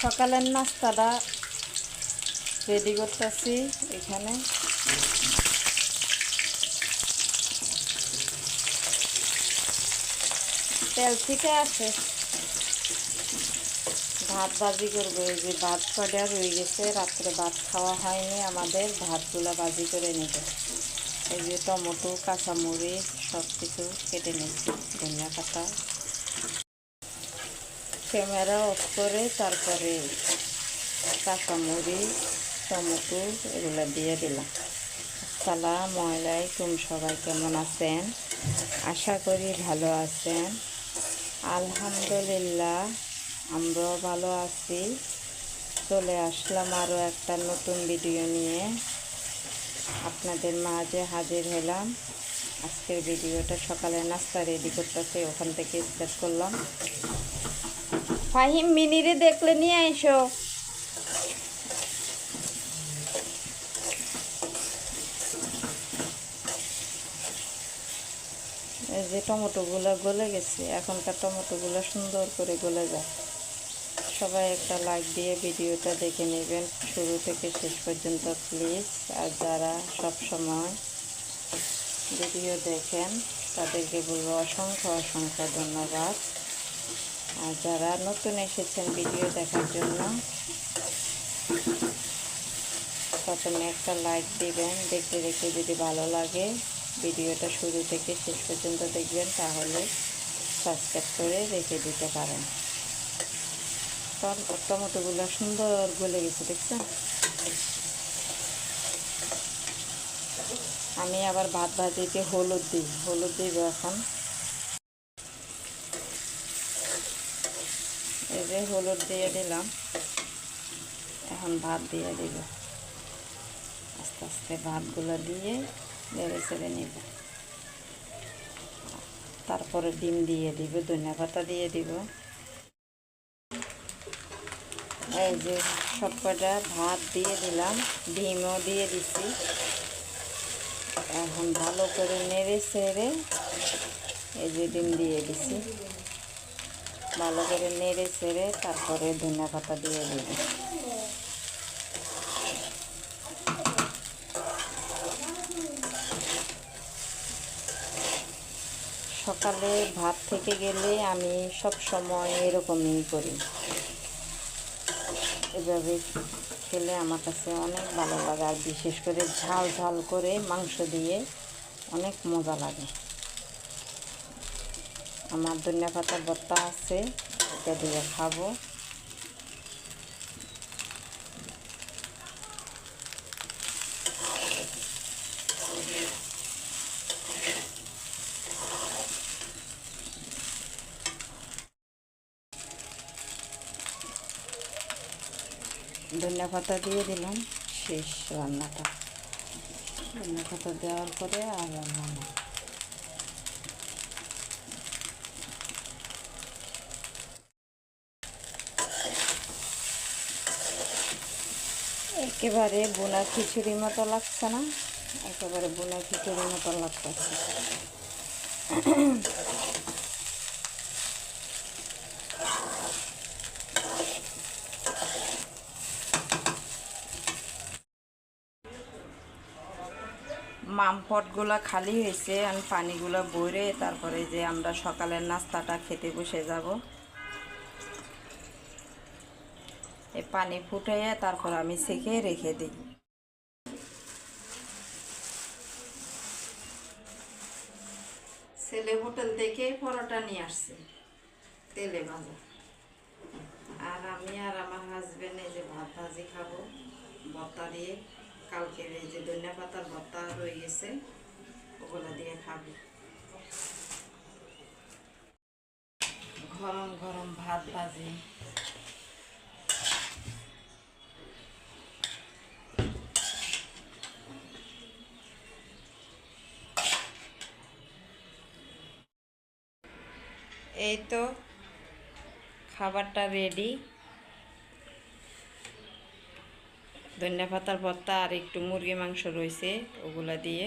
সকালের নাস্তাটা রেডি করতেছি। এখানে তেল থেকে আসে ভাত ভাজি করবো। এই যে ভাত কটা রয়ে গেছে, রাত্রে ভাত খাওয়া হয়নি আমাদের, ভাতগুলো ভাজি করে নেব। এই যে টমেটো, কাঁচামরিচ সব কিছু কেটে নিচ্ছি, ধনিয়া পাতা। ক্যামেরা অফ করে তারপরে কাঁচামরিচ, টমেটো এগুলো দিয়ে দিলাম। আসসালামু আলাইকুম, সবাই কেমন আছেন? আশা করি ভালো আছেন। আলহামদুলিল্লাহ আমরাও ভালো আছি। চলে আসলাম আরও একটা নতুন ভিডিও নিয়ে, আপনাদের মাঝে হাজির হলাম। আজকের ভিডিওটা সকালে নাস্তা রেডি করতেছে, ওখান থেকে স্টার্ট করলাম। ফাহিম মিনিরে দেখলে নিয়ে এসো। এই যে টমেটোগুলো গলে গেছে, এখনকার টমেটোগুলো সুন্দর করে গলে যায়। সবাই একটা লাইক দিয়ে ভিডিওটা দেখে নেবেন শুরু থেকে শেষ পর্যন্ত প্লিজ। আর যারা সব সময় ভিডিও দেখেন তাদেরকে বলবো অসংখ্য অসংখ্য ধন্যবাদ। আর যারা নতুন এসেছেন ভিডিও দেখার জন্য, প্রথমে একটা লাইক দিবেন। দেখতে দেখতে যদি ভালো লাগে ভিডিওটা শুরু থেকে শেষ পর্যন্ত দেখবেন, তাহলে সাবস্ক্রাইব করে রেখে দিতে পারেন। টমেটোগুলো সুন্দর গলে গেছে, দেখছেন? আমি আবার ভাত ভাজিতে হলুদ দিব এখন। এই যে হলুদ দিয়ে দিলাম, এখন ভাত দিয়ে দিব। আস্তে আস্তে ভাতগুলো দিয়ে নেড়ে চেড়ে নিব। তারপরে ডিম দিয়ে দিব, ধনিয়া পাতা দিয়ে দিব। এই যে সব কটা ভাত দিয়ে দিলাম, ডিমও দিয়ে দিছি। এখন ভালো করে নেড়ে চেড়ে এই যে ডিম দিয়ে দিছি, ভালো করে নেড়ে চেড়ে তারপরে ধনিয়া পাতা দিয়ে দিব। সকালে ভাত থেকে গেলে আমি সব সময় এরকমই করি, এভাবে খেলে আমার কাছে অনেক ভালো লাগে। আর বিশেষ করে ঝাল ঝাল করে মাংস দিয়ে অনেক মজা লাগে। আমার ধনিয়া পাতার ভর্তা আছে, এটা দিয়ে খাবো। ধনিয়া পাতা দিয়ে দিলাম, শেষ রান্নাটা। ধনিয়া পাতা দেওয়ার পরে আর রান্না না। একেবারে বোনা খিচুড়ির মতো লাগছে না? একেবারে বোনা খিচুড়ির মতো লাগতেছে। মামপটগুলো খালি হয়েছে, আর পানিগুলো বইরে তারপরে যে আমরা সকালের নাস্তাটা খেতে বসে যাব। এই পানি ফুটাইয়া তারপর আমি সেঁকে রেখে দিই। ছেলে হোটেল থেকে পরোটা নিয়ে আসছে, তেলে ভাজা। আর আমি আর আমার হাজবেন্ড এই যে ভাত ভাজি খাবো ভর্তা দিয়ে। কালকের এই যে ধনিয়া পাতার ভর্তা রয়ে গেছে, ওগুলো দিয়ে খাবো। গরম গরম ভাত ভাজি। এই তো খাবারটা রেডি। ধনিয়া পাতার ভর্তা আর একটু মুরগি মাংস রয়েছে, ওগুলা দিয়ে।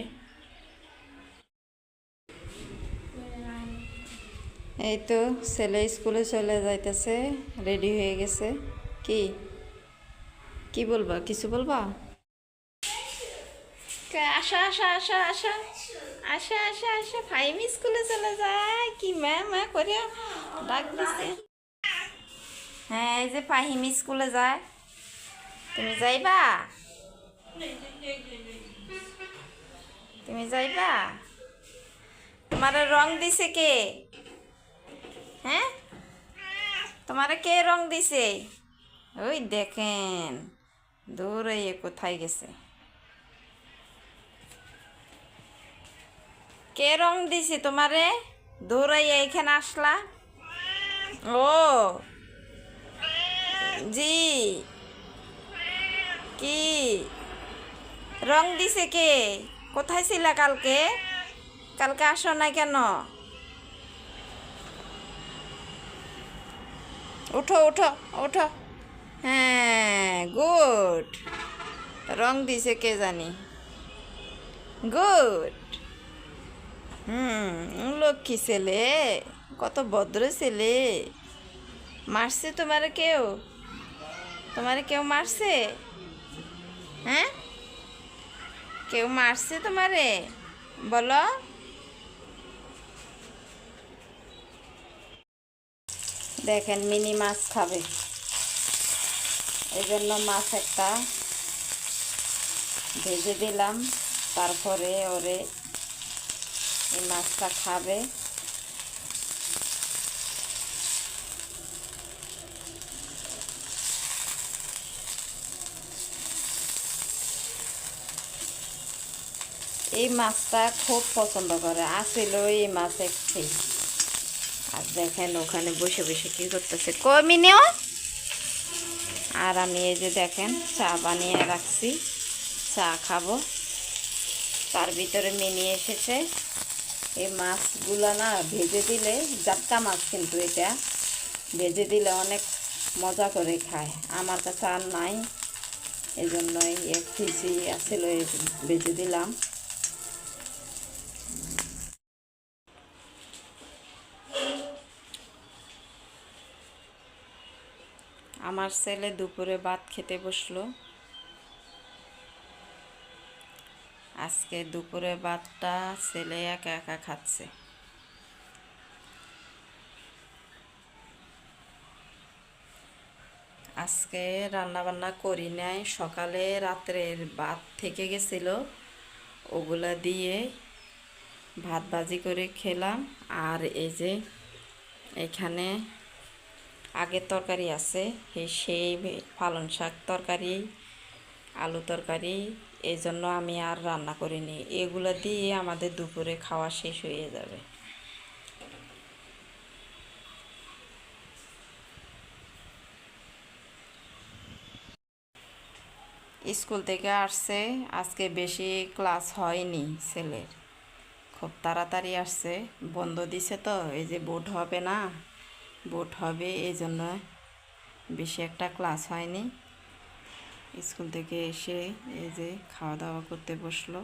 এই তো ছেলে স্কুলে চলে যাইতেছে, রেডি হয়ে গেছে। কি কি বলবা, কিছু বলবা? আসা আসা আসা আসা আসা আসা আসা, ফাইম স্কুলে চলে যায় কি ম্যা করে ডাক দিছে। হ্যাঁ, এই যে ফাহিম স্কুলে যায়। তুমি যাইবা? তুমি যাইবা? তোমার রং দিছে কে? হ্যাঁ, তোমারে কে রং দিছে? ওই দেখেন, দৌড়াইয়ে কোথায় গেছে। কে রং দিছে তোমারে? দৌড়াইয়া এখানে আসলা? ও জি, কি রং দিছে কে? কোথায় ছিলা কালকে? কালকে আসো না কেন? উঠো উঠো উঠো। হ্যাঁ, গুড। রং দিছে কে জানি। গুড। লক্ষ্মী ছেলে, কত ভদ্র ছেলে। মারছে তোমারে কেউ? তোমারে কেউ মারছে? হ্যাঁ, কেউ মারছে তোমারে? বলো। দেখেন, মিনি মাছ খাবে, এই জন্য মাছ একটা ভেজে দিলাম। তারপরে ওরে এই মাছটা খাবে। এই মাছটা খুব পছন্দ করে, আসিল এই মাছ একটি। আর দেখেন ওখানে বসে বসে কি করতেছে, কমিনেও। আর আমি এই যে দেখেন চা বানিয়ে রাখছি, চা খাবো। তার ভিতরে মিনি এসেছে। এই মাছগুলো না ভেজে দিলে, জাটকা মাছ কিন্তু এটা, ভেজে দিলে অনেক মজা করে খায়। আমার কাছে আর নাই, এই জন্যই এক কেজি আসলে ভেজে দিলাম। আমার ছেলে দুপুরে ভাত খেতে বসলো। আজকে দুপুরে ভাতটা ছেলে একা একা খাচ্ছে। আজকে রান্না বান্না করি নাই, সকালে রাত্রের ভাত থেকে গেছিল, ওগুলা দিয়ে ভাত ভাজি করে খেলাম। আর এই যে এখানে আগের তরকারি আছে, সেই পালং শাক তরকারি, আলু তরকারি, এই জন্য আমি আর রান্না করিনি। এগুলো দিয়ে আমাদের দুপুরে খাওয়া শেষ হয়ে যাবে। স্কুল থেকে আসছে, আজকে বেশি ক্লাস হয়নি ছেলের, খুব তাড়াতাড়ি আসছে। বন্ধ দিছে তো, এই যে বোর্ড হবে না, বোর্ড হবে, এই জন্য বেশি একটা ক্লাস হয়নি। স্কুল থেকে এসে এই যে খাওয়া দাওয়া করতে বসলো।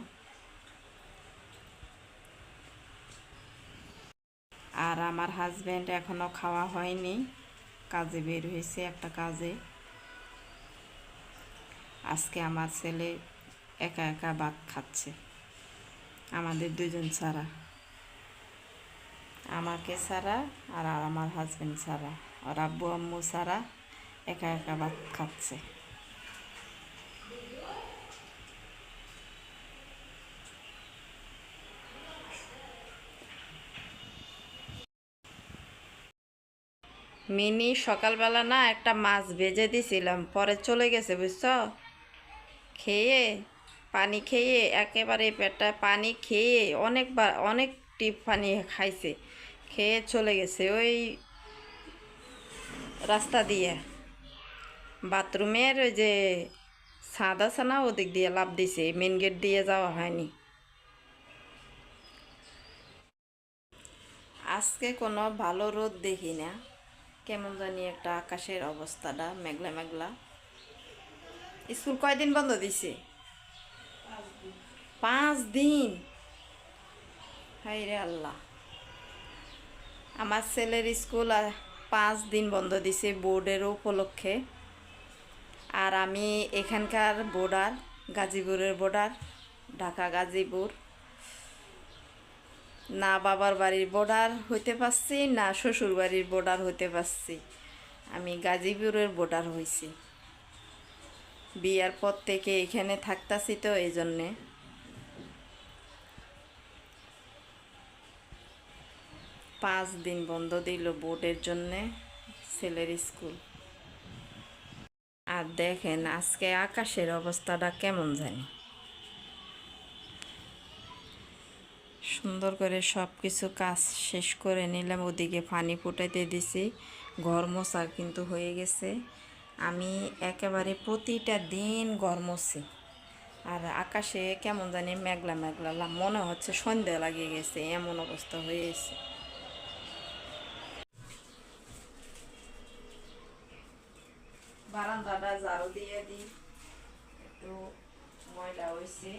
আর আমার হাজব্যান্ড এখনও খাওয়া হয়নি, কাজে বের হয়েছে একটা কাজে। আজকে আমার ছেলে একা একা ভাত খাচ্ছে, আমাদের দুজন ছাড়া, আমাকে ছাড়া আর আমার হাজব্যান্ড ছাড়া, আর আব্বু আম্মু ছাড়া একা একা ভাত খাচ্ছে। মিনি সকালবেলা না একটা মাছ ভেজে দিছিলাম, পরে চলে গেছে বুঝছো। খেয়ে, পানি খেয়ে একেবারে পেটটা পানি খেয়ে অনেকবার অনেক টিপ পানি খাইছে, খেয়ে চলে গেছে ওই রাস্তা দিয়ে, বাথরুমের ওই যে ছাদ আছে না, ওদিক দিয়ে লাফ দিছে, মেন গেট দিয়ে যাওয়া হয়নি। আজকে কোনো ভালো রোদ দেখি না, কেমন জানি একটা আকাশের অবস্থাটা মেঘলা মেঘলা। স্কুল কয়দিন বন্ধ দিছে? 5 দিন। হাই রে আল্লাহ, আমার ছেলের স্কুল 5 দিন বন্ধ দিছে বোর্ডের উপলক্ষে। আর আমি এখানকার বর্ডার, গাজীপুরের বর্ডার, ঢাকা গাজীপুর, না বাবার বাড়ির বর্ডার হইতে পারছি না শ্বশুর বাড়ির বর্ডার হইতে পারছি, আমি গাজীপুরের বর্ডার হইছি। বিয়ার পর থেকে এখানে থাকতাছি তো এই জন্যে। 5 দিন বন্ধ দিল বোর্ডের জন্যে, ছেলের স্কুল। আর দেখেন আজকে আকাশের অবস্থাটা কেমন জানি। সুন্দর করে সব কিছু কাজ শেষ করে নিলাম, ওদিকে পানি ফুটাইতে দিছি, ঘর মোছা কিন্তু হয়ে গেছে। আমি একেবারে প্রতিটা দিন ঘর মুছি। আর আকাশে কেমন জানি মেঘলা মেঘলা, মনে হচ্ছে সন্ধ্যা লাগিয়ে গেছে, এমন অবস্থা হয়ে গেছে। বারান্দাটা ঝাড়ু দিয়ে দিই, একটু ময়লা হয়েছে।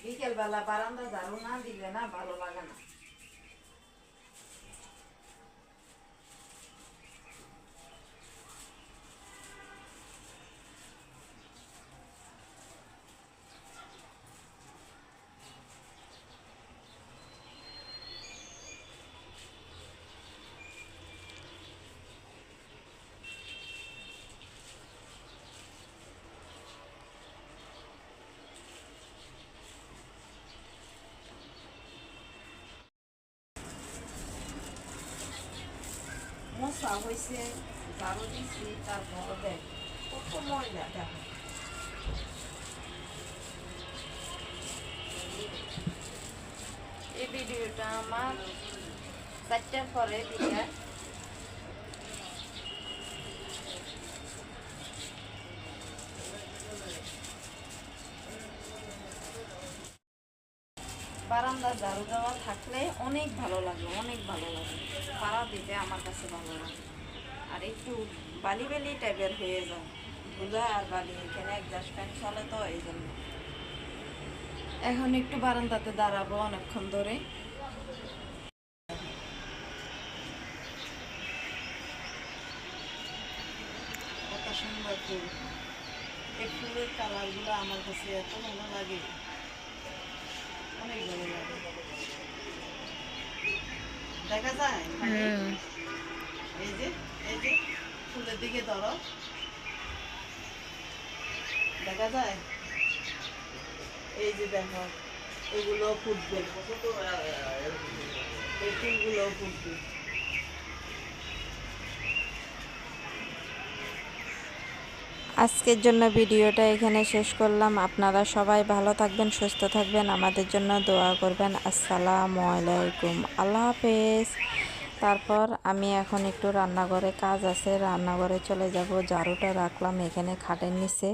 বিকেলবেলা বারান্দা ঝাড়ু না দিলে না ভালো লাগে না। মশা হয়েছে, ঝাড়ু দিচ্ছি, তারপর দেখ কত ময়লা। দেখো এই ভিডিওটা আমার 4টার পরে দিকে। বারান্দা ঝাড়ু দেওয়া থাকলে অনেক ভালো লাগে, অনেক ভালো লাগে, পাড়া দিতে আমার কাছে ভালো লাগে। আর একটু বালি বালি টাইপের হয়ে যায়, ধুলা আর বালি, এখানে একজাস্ট ফ্যান চলে তো এই জন্য। এখন একটু বারান্দাতে দাঁড়াবো অনেকক্ষণ ধরে। কত সুন্দর ফুল, এই ফুলের কালারগুলো আমার কাছে এত ভালো লাগে, অনেক ভালো লাগে। দেখা যায় এই যে ফুলের দিকে ধরো, দেখা যায় এই যে দেখো, এগুলো ফুটবে, এই ফুলগুলো ফুটবে। আজকের জন্য ভিডিওটা এখানে শেষ করলাম। আপনারা সবাই ভালো থাকবেন, সুস্থ থাকবেন, আমাদের জন্য দোয়া করবেন। আসসালামু আলাইকুম, আল্লাহ হাফেজ। তারপর আমি এখন একটু রান্নাঘরে কাজ আছে, রান্নাঘরে চলে যাব। ঝাড়ুটা রাখলাম এখানে খাটের নিচে।